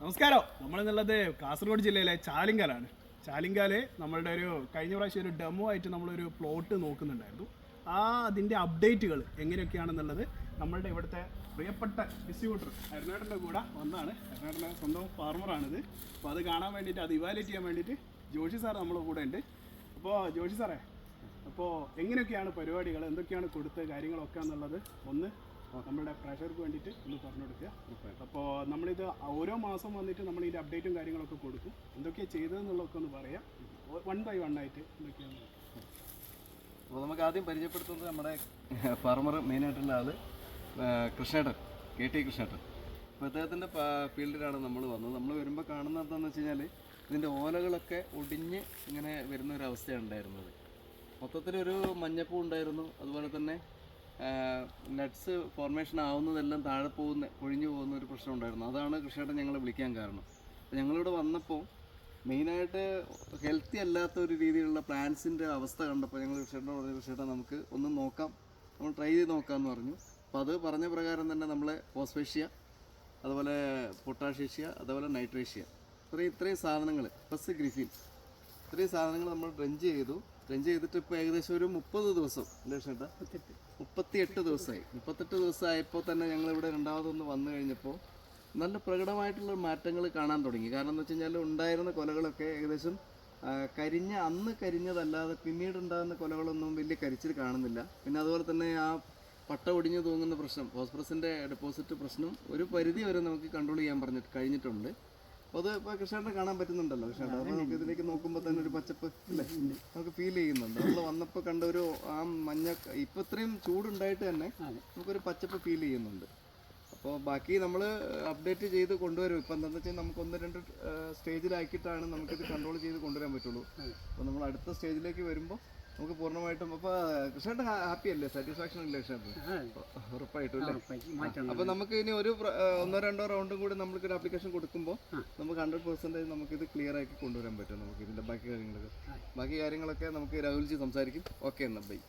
നമസ്കാരം. നമ്മളിന്നുള്ളത് കാസർഗോഡ് ജില്ലയിലെ ചാലിങ്കാലാണ്. ചാലിങ്കാല് നമ്മളുടെ ഒരു കഴിഞ്ഞ പ്രാവശ്യം ഒരു ഡെമോ ആയിട്ട് നമ്മളൊരു പ്ലോട്ട് നോക്കുന്നുണ്ടായിരുന്നു. അതിൻ്റെ അപ്ഡേറ്റുകൾ എങ്ങനെയൊക്കെയാണെന്നുള്ളത് നമ്മളുടെ ഇവിടുത്തെ പ്രിയപ്പെട്ട ഡിസ്ട്രിബ്യൂട്ടർ ഹരിനാടൻ്റെ കൂടെ ഒന്നാണ്. ഹരിനാടൻ്റെ സ്വന്തം ഫാർമറാണിത്. അപ്പോൾ അത് കാണാൻ വേണ്ടിയിട്ട്, അത് ഇവാലുവേറ്റ് ചെയ്യാൻ വേണ്ടിയിട്ട് ജോഷി സാർ നമ്മളെ കൂടെ ഉണ്ട്. അപ്പോൾ ജോഷി സാറേ, അപ്പോൾ എങ്ങനെയൊക്കെയാണ് പരിപാടികൾ, എന്തൊക്കെയാണ് കൊടുത്ത കാര്യങ്ങളൊക്കെ എന്നുള്ളത് ഒന്ന് നമ്മുടെ പ്രേക്ഷകർക്ക് വേണ്ടിയിട്ട് ഒന്ന് പറഞ്ഞു കൊടുക്കുക. അപ്പോൾ നമ്മളിത് ഓരോ മാസം വന്നിട്ട് നമ്മൾ ഇതിൻ്റെ അപ്ഡേറ്റും കാര്യങ്ങളൊക്കെ കൊടുക്കും. എന്തൊക്കെയാണ് ചെയ്തതെന്നുള്ളതൊക്കെ ഒന്ന് പറയാം, 1 by 1 ആയിട്ട് എന്തൊക്കെയാണ്. അപ്പോൾ നമുക്ക് ആദ്യം പരിചയപ്പെടുത്തുന്നത് നമ്മുടെ ഫാർമർ മെയിനായിട്ടുള്ള ആൾ കൃഷ്ണേട്ടൻ, KT കൃഷ്ണേട്ടൻ. അപ്പോൾ അദ്ദേഹത്തിൻ്റെ ഫീൽഡിലാണ് നമ്മൾ വന്നത്. നമ്മൾ വരുമ്പോൾ കാണുന്നത് എന്താണെന്ന് വെച്ച് കഴിഞ്ഞാൽ ഇതിൻ്റെ ഓലകളൊക്കെ ഒടിഞ്ഞ് ഇങ്ങനെ വരുന്ന ഒരു അവസ്ഥയാണ് ഉണ്ടായിരുന്നത്. മൊത്തത്തിലൊരു മഞ്ഞപ്പൂ ഉണ്ടായിരുന്നു. അതുപോലെ തന്നെ നട്ട്സ് ഫോർമേഷൻ ആവുന്നതെല്ലാം താഴെ കൊഴിഞ്ഞു പോകുന്ന ഒരു പ്രശ്നം ഉണ്ടായിരുന്നു. അതാണ് കൃഷിയേട്ടൻ ഞങ്ങളെ വിളിക്കാൻ കാരണം. അപ്പോൾ ഞങ്ങളിവിടെ വന്നപ്പോൾ മെയിനായിട്ട് ഹെൽത്തി അല്ലാത്ത ഒരു രീതിയിലുള്ള പ്ലാന്റ്സിൻ്റെ അവസ്ഥ കണ്ടപ്പോൾ ഞങ്ങൾ കൃഷിയേട്ടൻ നമുക്ക് ഒന്ന് നോക്കാം, നമ്മൾ ട്രൈ ചെയ്ത് നോക്കാമെന്ന് പറഞ്ഞു. അപ്പോൾ അത് പറഞ്ഞ പ്രകാരം തന്നെ നമ്മളെ ഫോസ്ഫേഷ്യ, അതുപോലെ പൊട്ടാഷ്യേഷ്യ, അതുപോലെ നൈട്രേഷ്യ, ഇത്രയും സാധനങ്ങൾ പ്ലസ് ഗ്രിഫിൻ, ഇത്രയും സാധനങ്ങൾ നമ്മൾ ഡ്രഞ്ച് ചെയ്തിട്ട് ഇപ്പോൾ ഏകദേശം ഒരു 30 ദിവസം അല്ലേ ചേട്ടാ? 38 ദിവസമായി. 38 ദിവസമായപ്പോൾ തന്നെ ഞങ്ങളിവിടെ രണ്ടാമതൊന്ന് വന്നു കഴിഞ്ഞപ്പോൾ നല്ല പ്രകടമായിട്ടുള്ള മാറ്റങ്ങൾ കാണാൻ തുടങ്ങി. കാരണം എന്ന് വെച്ച് കഴിഞ്ഞാൽ ഉണ്ടായിരുന്ന കൊലകളൊക്കെ ഏകദേശം അന്ന് കരിഞ്ഞതല്ലാതെ പിന്നീട് ഉണ്ടാകുന്ന കൊലകളൊന്നും വലിയ കരിച്ചിൽ കാണുന്നില്ല. പിന്നെ അതുപോലെ തന്നെ ആ പട്ട ഒടിഞ്ഞു തൂങ്ങുന്ന പ്രശ്നം, ഫോസ്ഫറസിൻ്റെ ഡെപ്പോസിറ്റ് പ്രശ്നം ഒരു പരിധി വരെ നമുക്ക് കൺട്രോൾ ചെയ്യാൻ കഴിഞ്ഞിട്ടുണ്ട്. അപ്പോൾ അത് ഇപ്പോൾ കൃഷ്ണേട്ടനെ കാണാൻ പറ്റുന്നുണ്ടല്ലോ. കൃഷ്ണേട്ടൻ അപ്പോൾ നമുക്ക് ഇതിലേക്ക് നോക്കുമ്പോൾ തന്നെ ഒരു പച്ചപ്പ് അല്ലേ നമുക്ക് ഫീൽ ചെയ്യുന്നുണ്ട്. നമ്മൾ വന്നപ്പോൾ കണ്ട ഒരു ആ മഞ്ഞ, ഇപ്പോൾ ഇത്രയും ചൂടുണ്ടായിട്ട് തന്നെ നമുക്കൊരു പച്ചപ്പ് ഫീൽ ചെയ്യുന്നുണ്ട്. അപ്പോൾ ബാക്കി നമ്മൾ അപ്ഡേറ്റ് ചെയ്ത് കൊണ്ടുവരും. ഇപ്പം എന്താണെന്ന് വെച്ചാൽ നമുക്ക് 1-2 സ്റ്റേജിലാക്കിയിട്ടാണ് നമുക്കിത് കൺട്രോൾ ചെയ്ത് കൊണ്ടുവരാൻ പറ്റുള്ളൂ. അപ്പോൾ നമ്മൾ അടുത്ത സ്റ്റേജിലേക്ക് വരുമ്പോൾ നമുക്ക് പൂർണ്ണമായിട്ടും അപ്പോൾ കൃഷ്ണേട്ടൻ ഹാപ്പി അല്ലേ, സാറ്റിസ്ഫാക്ഷൻ അല്ലേ കൃഷ്ണേട്ടൻ? ഉറപ്പായിട്ടും അല്ലേ? അപ്പോൾ നമുക്ക് ഇനി 1-2 റൗണ്ടും കൂടി നമുക്കൊരു ആപ്ലിക്കേഷൻ കൊടുക്കുമ്പോൾ നമുക്ക് 100% നമുക്കിത് ക്ലിയർ ആക്കി കൊണ്ടുവരാൻ പറ്റും. നമുക്ക് ഇതിൻ്റെ ബാക്കി കാര്യങ്ങളൊക്കെ നമുക്ക് രാഹുൽജി സംസാരിക്കും. ഓക്കെ എന്നാൽ ബൈ.